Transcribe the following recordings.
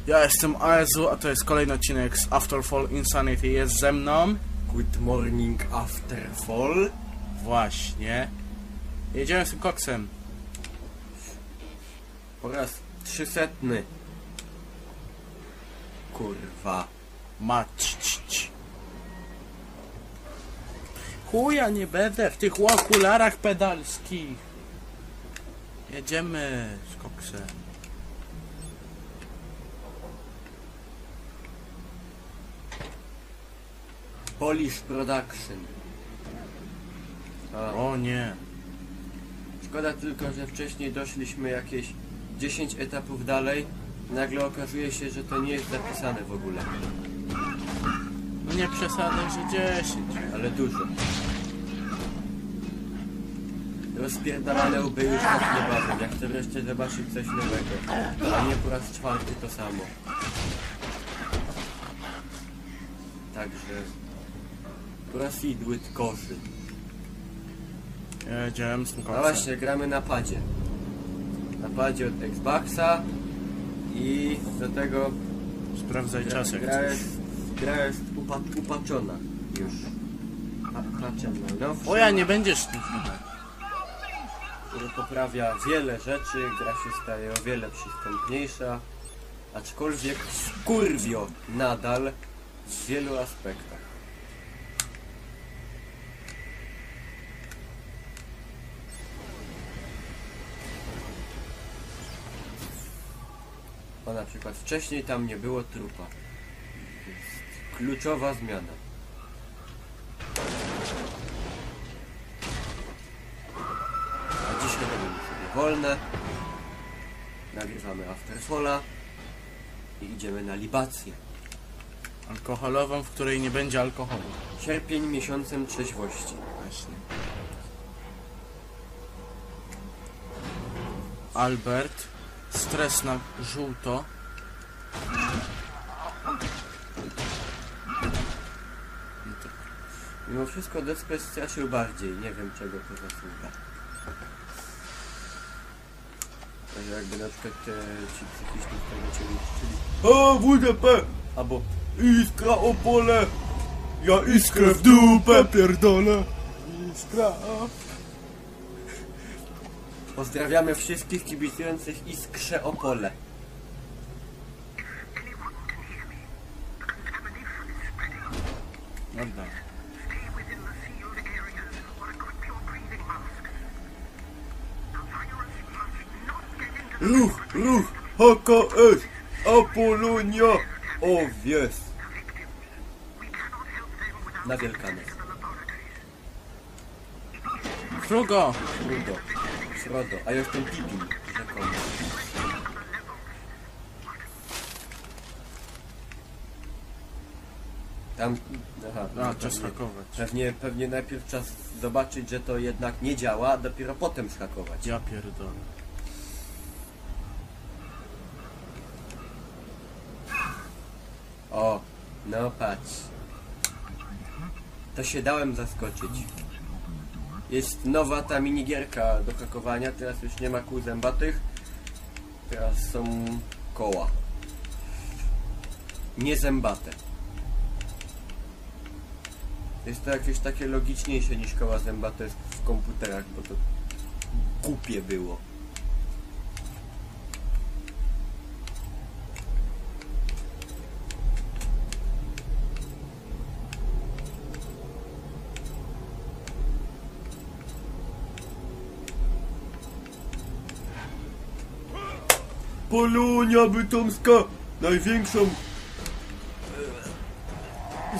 Ja jestem Aezu, a to jest kolejny odcinek z Afterfall Insanity. Jest ze mną... Good morning Afterfall. Właśnie. Jedziemy z tym koksem. Po raz 300. Kurwa. Mać. Chuja nie będę w tych okularach pedalskich. Jedziemy z koksem. Polish Production. O nie. Szkoda tylko, że wcześniej doszliśmy jakieś 10 etapów dalej. Nagle okazuje się, że to nie jest zapisane w ogóle. No nie przesadzaj, że 10. Ale dużo. Rozpierdalane łby już tak nie bawią. Jak chcę wreszcie zobaczyć coś nowego. A nie po raz 4 to samo. Także... Proceed with caution. Jedziemy z tym No koksem. właśnie, gramy na padzie. Na padzie od Xboxa. I do tego... Sprawdzaj czas jak gra chcesz. jest upatrzona już. No, O ja nie będziesz... który poprawia wiele rzeczy, gra się staje o wiele przystępniejsza, aczkolwiek skurwio nadal w wielu aspektach. O, na przykład wcześniej tam nie było trupa. Jest kluczowa zmiana. A dzisiaj robimy sobie wolne. Nagrywamy Afterfalla i idziemy na libację. Alkoholową, w której nie będzie alkoholu. Sierpień miesiącem trzeźwości. Właśnie. Albert. Stres na żółto. Mimo wszystko Dead Space straszył bardziej. Nie wiem, czego to zasługa. Że jakby na przykład ci psychicznie w tego cię niszczyli. O, WDP! Albo Iskra Opole! Ja iskrę w dupę pierdolę! Iskra! pozdrawiamy wszystkich kibicujących Iskrze Opole. Dobra. Ruch! HKS! Apolonia! O, wies! Na Wielkanoc. Frugo! Frodo. A ja jestem Pippin, rzekomo. Tam... Aha, A, czas hakować. Pewnie najpierw czas zobaczyć, że to jednak nie działa, a dopiero potem schakować. Ja pierdolę. O, no patrz. To się dałem zaskoczyć. Jest nowa ta minigierka do hakowania, teraz już nie ma kół zębatych. Teraz są koła. Nie zębate. Jest to jakieś takie logiczniejsze niż koła zębate w komputerach, bo to głupie było. Polonia Bytomska, największą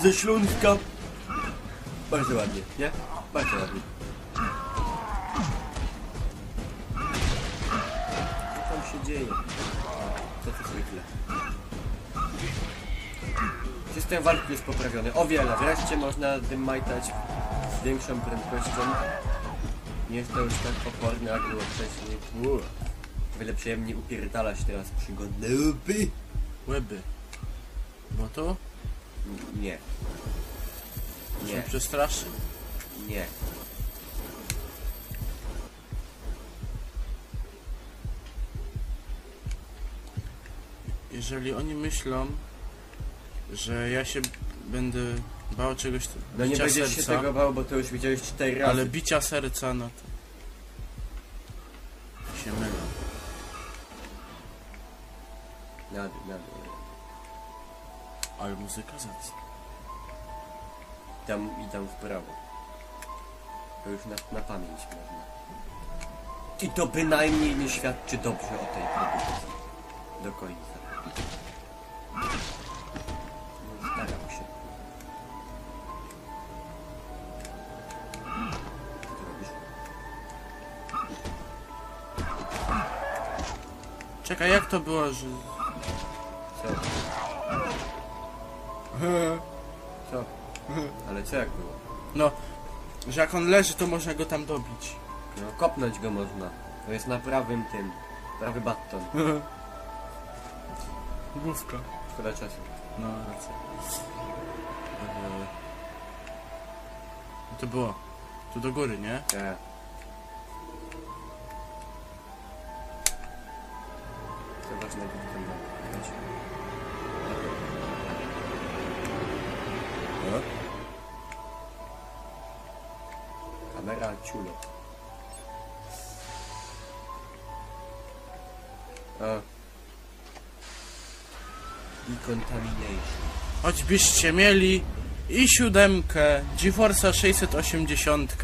ze Śląska. Bardzo ładnie, nie? Bardzo ładnie. Co tam się dzieje? Co to zwykle? System walki jest poprawiony o wiele. Wreszcie można dymajtać z większą prędkością. Nie jest to już tak oporne, jak było wcześniej. Wiele przyjemniej upierdalać teraz przygodne łby. Łeby. Bo to? Nie. Się przestraszy. Nie. jeżeli oni myślą, że ja się będę bał czegoś, No nie bicia będziesz się serca, tego bał, bo to już widziałeś 4 razy. ale bicia serca, no to się mylą. Na. Ale muzyka zacna. Tam w prawo. To już na pamięć można. I to bynajmniej nie świadczy dobrze o tej produkcji. Do końca. No, starał się. Co ty robisz? Czekaj, jak to było, że... Co? Co? Ale co jak było? No, że jak on leży, to można go tam dobić. No, kopnąć go można. To jest na prawym tym. Prawy batton. Główka. Szkoda czasu. No, racja. To było. Tu do góry, nie? Tak. Co ważnego tutaj ma? No? Kamera ciulo. Decontamination. Choćbyście mieli i 7, GeForce'a 680,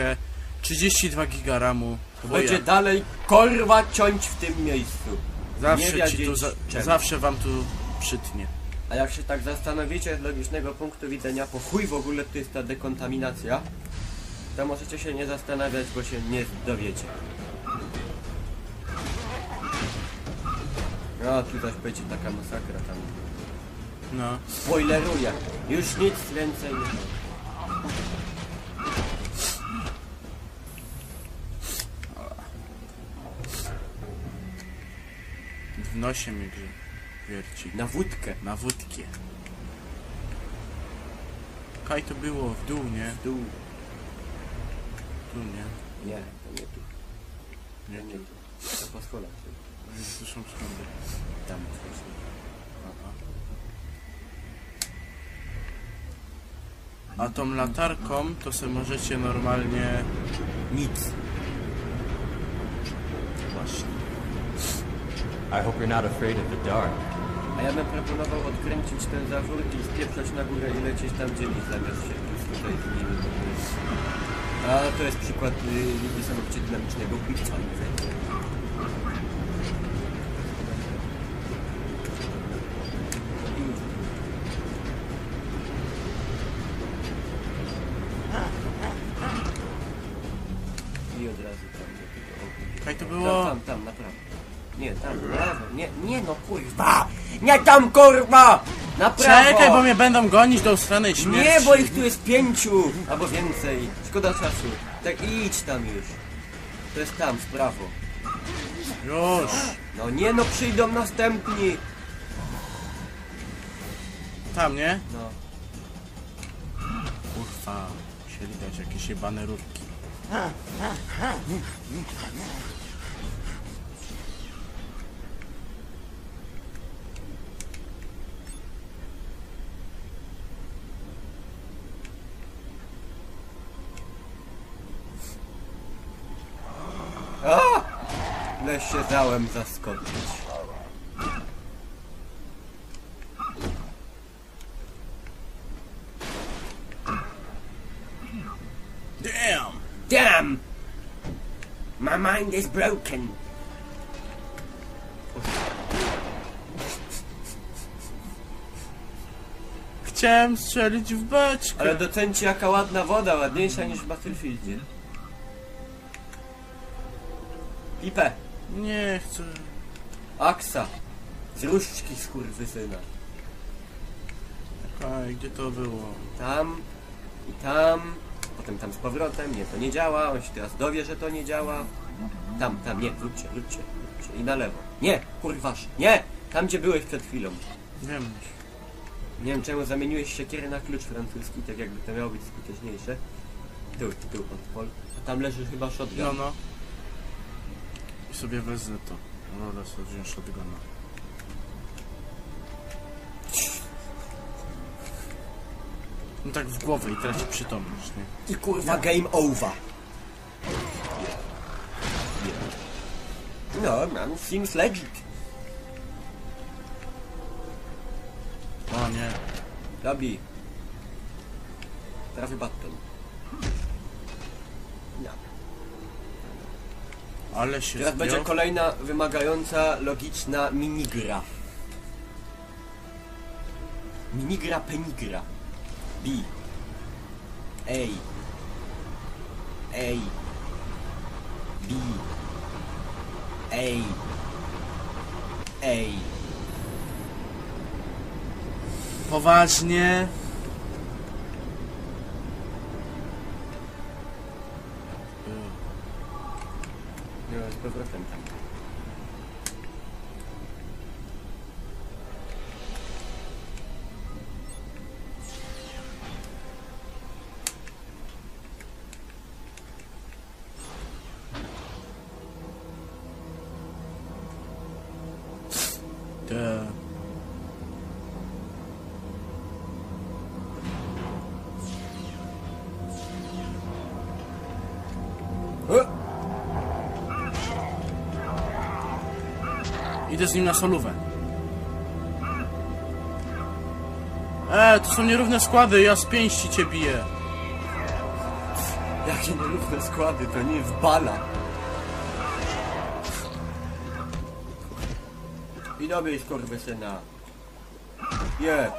32 giga RAMu. Bo Będzie ja dalej korwa ciąć w tym miejscu. Nie zawsze ci tu, wiedzieć czemu. zawsze wam tu przytnie. A jak się tak zastanowicie z logicznego punktu widzenia, po chuj w ogóle to jest ta dekontaminacja, to możecie się nie zastanawiać, bo się nie dowiecie. No, tu zaś będzie taka masakra tam. No. Spoileruję. Już nic więcej nie. W nosie mi grze wierci. Na wódkę. Na wódkę. Kaj to było? W dół, nie? Tu. Tu, nie? Nie, to nie tu. Nie, Nie tu. To po schodach. Tu są schody. Tam właśnie. A tą latarką to sobie możecie normalnie... Nic. Właśnie. I hope you're not afraid of the dark. A ja bym proponował odkręcić ten zawór i spieprzać na górę i lecieć tam, gdzie nic, zamiast się tu tutaj z nimi. A to jest przykład niesamowicie dynamicznego pizza. I od razu tam do tego. Kaj to było? Tam, naprawdę. Nie, tam, na lewo. Nie no kurwa! Nie tam kurwa! Na prawo! Czekaj, bo mnie będą gonić do stranej śmierci. Nie, bo ich tu jest 5 albo więcej. Szkoda czasu. Tak idź tam już. To jest tam, w prawo. Już. No nie no, przyjdą następni. Tam, nie? No. Kurwa. Musieli dać jakieś jebane rurki. Ale się dałem zaskoczyć. Damn! Damn! My mind is broken. Chciałem strzelić w beczkę. Ale docencie jaka ładna woda, ładniejsza niż w Battlefieldzie. Pipę. Nie chcę. Aksa. Z różdżki skurwysyna. Kaj, gdzie to było? Tam i tam. Potem tam z powrotem. Nie, to nie działa. On się teraz dowie, że to nie działa. Tam, nie, wróćcie. I na lewo. Nie, kurwasz, nie! Tam gdzie byłeś przed chwilą. Wiem. Nie wiem czemu zamieniłeś siekierę na klucz francuski, tak jakby to miało być skuteczniejsze. Tu, odpol. A tam leży chyba shotgun. No. I sobie wezmę to. No, raz wziąłem shotguna. mu tak w głowę i traci przytomność, nie? I kurwa game over. No, man, seems legit. O nie. Robi. Prawy button. No. Ale się Teraz będzie zbiał. kolejna wymagająca, logiczna minigra. Minigra penigra. B. A. A. B. A. A. Poważnie. No, z powrotem tam. Te. Idę z nim na solówę. To są nierówne składy, ja z pięści cię biję. Jakie nierówne składy, to nie jest bala. I dobry skurwysyna. Je.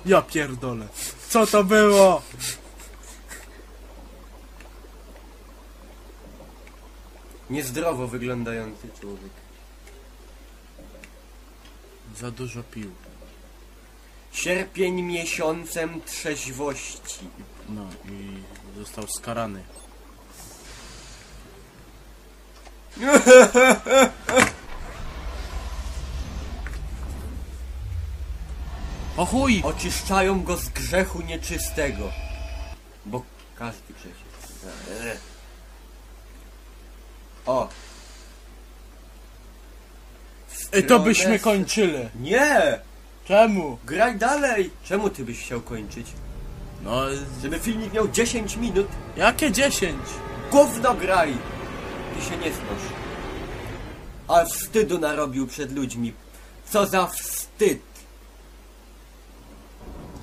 Ja pierdolę. Co to było? Niezdrowo wyglądający człowiek. Za dużo pił. Sierpień miesiącem trzeźwości. No i został skarany. O chuj! Oczyszczają go z grzechu nieczystego. Bo każdy grzech jest. O! To byśmy kończyli. Nie! Czemu? Graj dalej! Czemu ty byś chciał kończyć? No, Żeby filmik miał 10 minut? jakie 10? Gówno graj! Ty się nie znosz. A wstydu narobił przed ludźmi. Co za wstyd!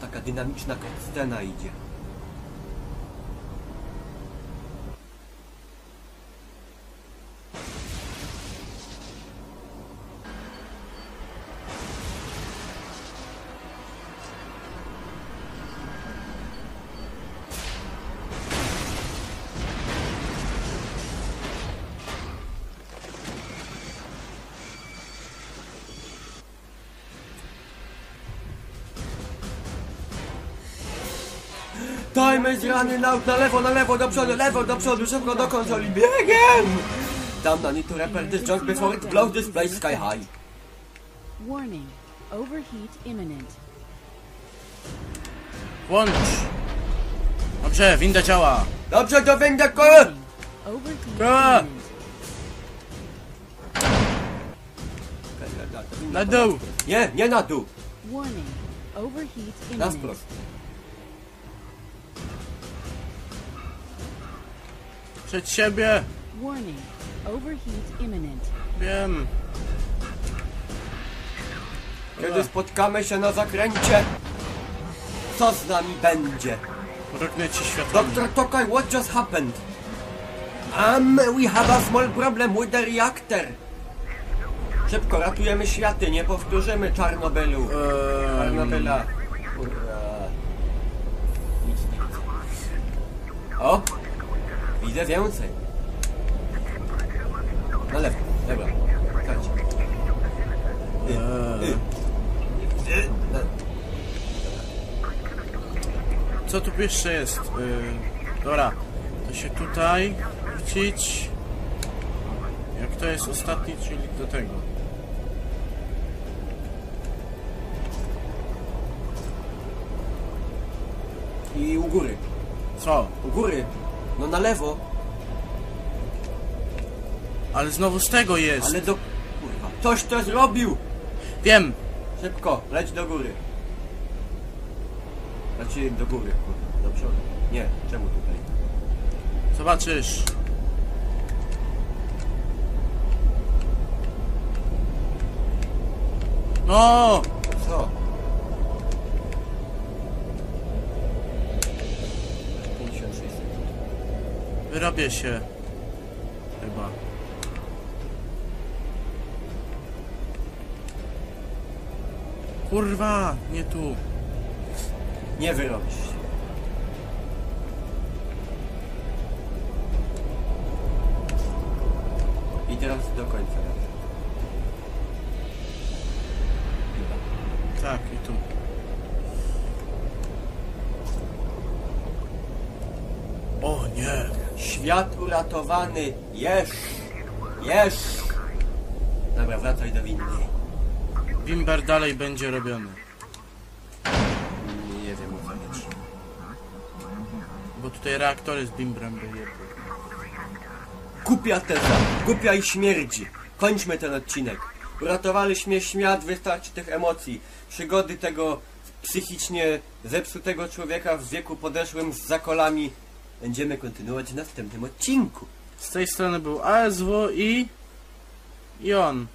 Taka dynamiczna scena idzie. Time is running out, na lewo, do przodu, szybko do konsoli, biegiem! Damn, I need to repair this junk before it blows this place sky high. Warning. Overheat imminent. Włącz! Dobrze, winda działa. Dobrze, to winda Warning. Overheat Ah. imminent. Na dół! Nie, nie na dół, Warning. Overheat na imminent. wprost. Przed siebie! Warning. Overheat imminent. Wiem. Kiedy spotkamy się na zakręcie, co z nami będzie? Mruknę ci światło. Dr. Tokaj, what just happened? We have a small problem with the reactor. Szybko, ratujemy światy, nie powtórzymy Czarnobylu. Czarnobyla. Kurwa. Nic nie widzę. O! Widzę więcej. Na lewo, dobra. Chodź. Co tu jeszcze jest? Dobra. To się tutaj wrócić. Jak to jest ostatni, czyli do tego. I u góry. Co? U góry. No na lewo. Ale znowu z tego jest. Ale do... Kurwa. Ktoś to zrobił! Wiem. Szybko, leć do góry. Znaczy do góry, kurwa. Do przodu. Nie, czemu tutaj? Zobaczysz. No! Co? 56 sekund. Wyrobię się. Chyba. Kurwa, nie tu. Nie wyrobisz się. I teraz do końca. Chyba. Tak, i tu. O nie! Świat uratowany! Jesz! Jesz! Dobra, wracaj do windy. Bimber dalej będzie robiony. Nie wiem o co chodzi. Bo tutaj reaktory z Bimbrem były. Głupia teza! Głupia i śmierdzi! Kończmy ten odcinek. Uratowaliśmy świat, wystarczy tych emocji. Przygody tego psychicznie zepsutego człowieka w wieku podeszłym z zakolami będziemy kontynuować w następnym odcinku. Z tej strony był ASW i on.